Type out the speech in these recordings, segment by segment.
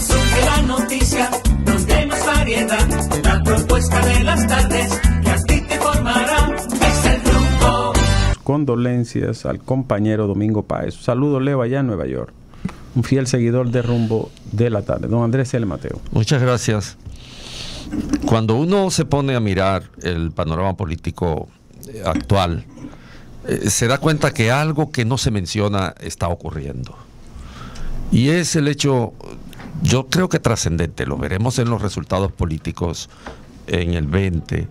surge la noticia, donde hay más variedad, la propuesta de las tardes que a ti te formará, es el Rumbo. Condolencias al compañero Domingo Páez. Saludos, Leo, allá en Nueva York. Un fiel seguidor de Rumbo de la Tarde. Don Andrés L. Mateo. Muchas gracias. Cuando uno se pone a mirar el panorama político actual, se da cuenta que algo que no se menciona está ocurriendo. Y es el hecho, yo creo que trascendente, lo veremos en los resultados políticos en el 20,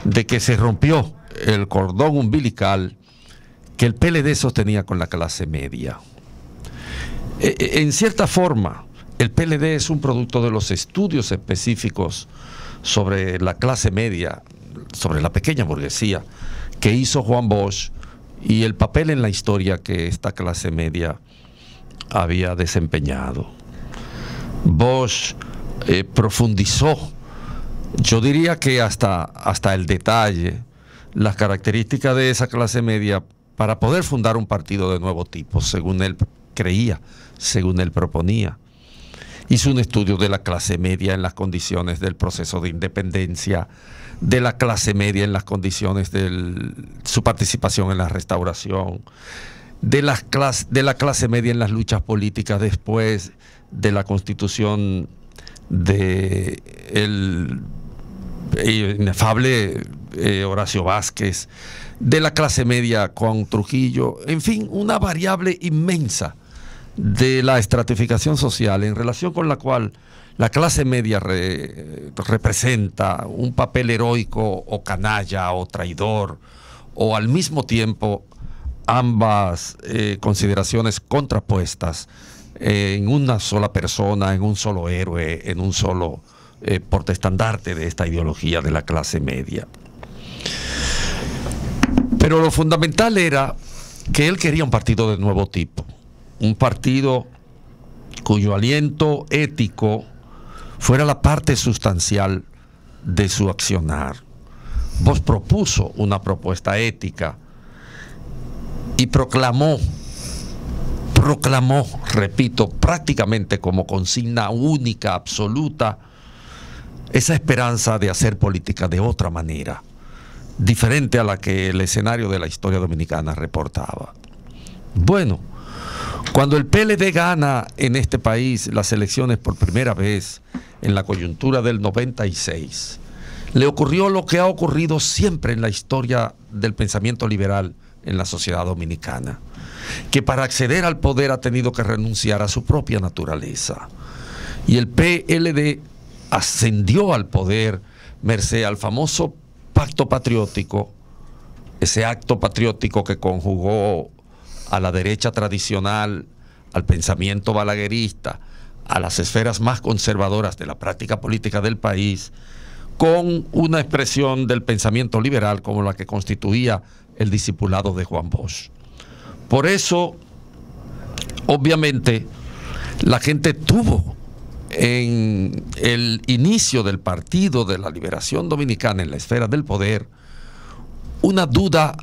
de que se rompió el cordón umbilical que el PLD sostenía con la clase media. En cierta forma, el PLD es un producto de los estudios específicos sobre la clase media, sobre la pequeña burguesía, que hizo Juan Bosch y el papel en la historia que esta clase media había desempeñado. Bosch profundizó, yo diría que hasta el detalle, las características de esa clase media para poder fundar un partido de nuevo tipo, según él creía, según él proponía. Hizo un estudio de la clase media en las condiciones del proceso de independencia, de la clase media en las condiciones de su participación en la restauración, de la clase media en las luchas políticas después de la constitución de el inefable Horacio Vázquez, de la clase media con Trujillo, en fin, una variable inmensa de la estratificación social en relación con la cual la clase media representa un papel heroico o canalla o traidor, o al mismo tiempo ambas consideraciones contrapuestas en una sola persona, en un solo héroe, en un solo portaestandarte de esta ideología de la clase media. Pero lo fundamental era que él quería un partido de nuevo tipo, un partido cuyo aliento ético fuera la parte sustancial de su accionar. Bosch propuso una propuesta ética y proclamó, repito, prácticamente como consigna única, absoluta, esa esperanza de hacer política de otra manera, diferente a la que el escenario de la historia dominicana reportaba. Bueno, cuando el PLD gana en este país las elecciones por primera vez en la coyuntura del 96, le ocurrió lo que ha ocurrido siempre en la historia del pensamiento liberal en la sociedad dominicana, que para acceder al poder ha tenido que renunciar a su propia naturaleza. Y el PLD ascendió al poder merced al famoso pacto patriótico, ese acto patriótico que conjugó a la derecha tradicional, al pensamiento balaguerista, a las esferas más conservadoras de la práctica política del país, con una expresión del pensamiento liberal como la que constituía el discipulado de Juan Bosch. Por eso, obviamente, la gente tuvo en el inicio del Partido de la Liberación Dominicana en la esfera del poder una duda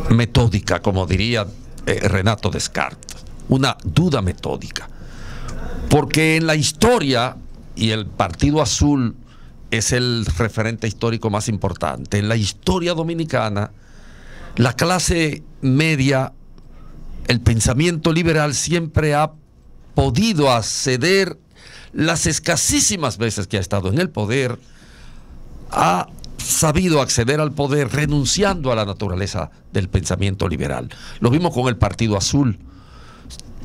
metódica, como diría Renato Descartes, una duda metódica, porque en la historia, y el Partido Azul es el referente histórico más importante, en la historia dominicana, la clase media, el pensamiento liberal siempre ha podido acceder, las escasísimas veces que ha estado en el poder, ha sabido acceder al poder renunciando a la naturaleza del pensamiento liberal. Lo vimos con el Partido Azul.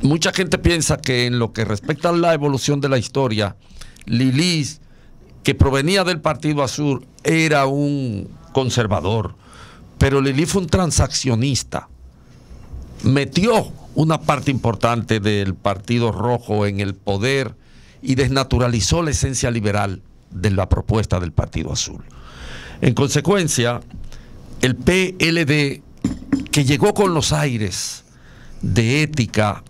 Mucha gente piensa que en lo que respecta a la evolución de la historia, Lilís, que provenía del Partido Azul, era un conservador, pero Lilís fue un transaccionista. Metió una parte importante del Partido Rojo en el poder y desnaturalizó la esencia liberal de la propuesta del Partido Azul. En consecuencia, el PLD, que llegó con los aires de ética,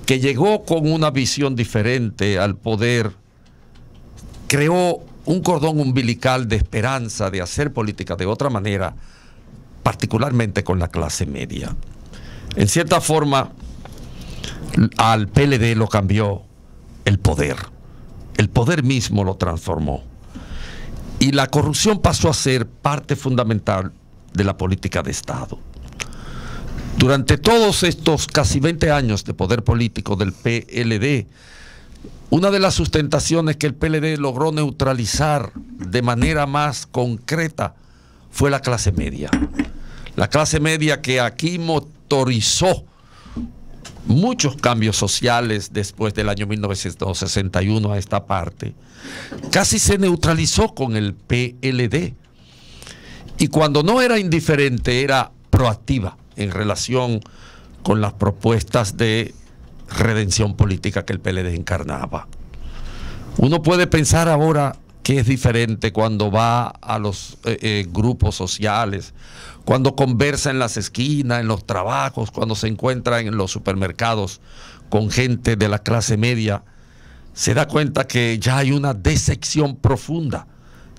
que llegó con una visión diferente al poder, creó un cordón umbilical de esperanza de hacer política de otra manera, particularmente con la clase media. En cierta forma, al PLD lo cambió el poder. El poder mismo lo transformó. Y la corrupción pasó a ser parte fundamental de la política de Estado. Durante todos estos casi 20 años de poder político del PLD, una de las sustentaciones que el PLD logró neutralizar de manera más concreta fue la clase media. La clase media que aquí motorizó muchos cambios sociales después del año 1961 a esta parte, casi se neutralizó con el PLD. Y cuando no era indiferente, era proactiva en relación con las propuestas de redención política que el PLD encarnaba. Uno puede pensar ahora que es diferente cuando va a los grupos sociales, cuando conversa en las esquinas, en los trabajos, cuando se encuentra en los supermercados con gente de la clase media, se da cuenta que ya hay una decepción profunda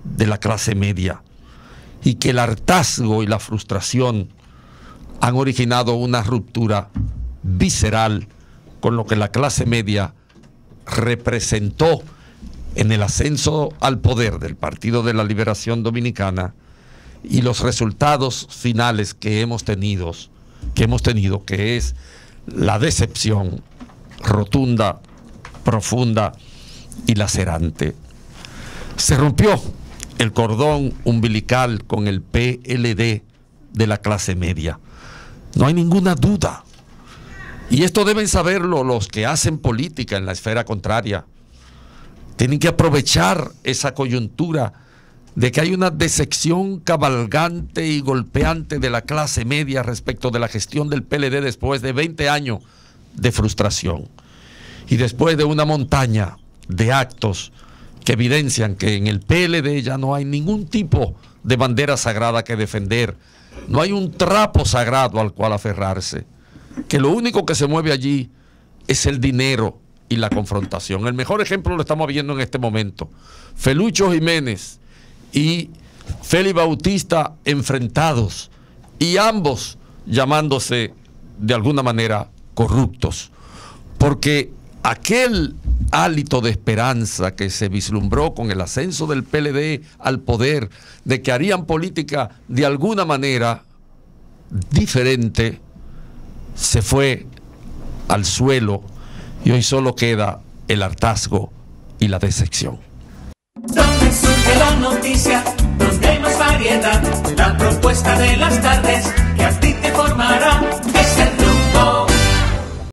de la clase media y que el hartazgo y la frustración han originado una ruptura visceral con lo que la clase media representó en el ascenso al poder del Partido de la Liberación Dominicana y los resultados finales que hemos tenido, que es la decepción rotunda, profunda y lacerante. Se rompió el cordón umbilical con el PLD de la clase media. No hay ninguna duda. Y esto deben saberlo los que hacen política en la esfera contraria. Tienen que aprovechar esa coyuntura de que hay una decepción cabalgante y golpeante de la clase media respecto de la gestión del PLD después de 20 años de frustración y después de una montaña de actos que evidencian que en el PLD ya no hay ningún tipo de bandera sagrada que defender, no hay un trapo sagrado al cual aferrarse, que lo único que se mueve allí es el dinero y la confrontación. El mejor ejemplo lo estamos viendo en este momento. Felucho Jiménez y Félix Bautista enfrentados y ambos llamándose de alguna manera corruptos, porque aquel hálito de esperanza que se vislumbró con el ascenso del PLD al poder, de que harían política de alguna manera diferente, se fue al suelo y hoy solo queda el hartazgo y la decepción. Donde surge la noticia, donde hay más variedad, la propuesta de las tardes que a ti te formará.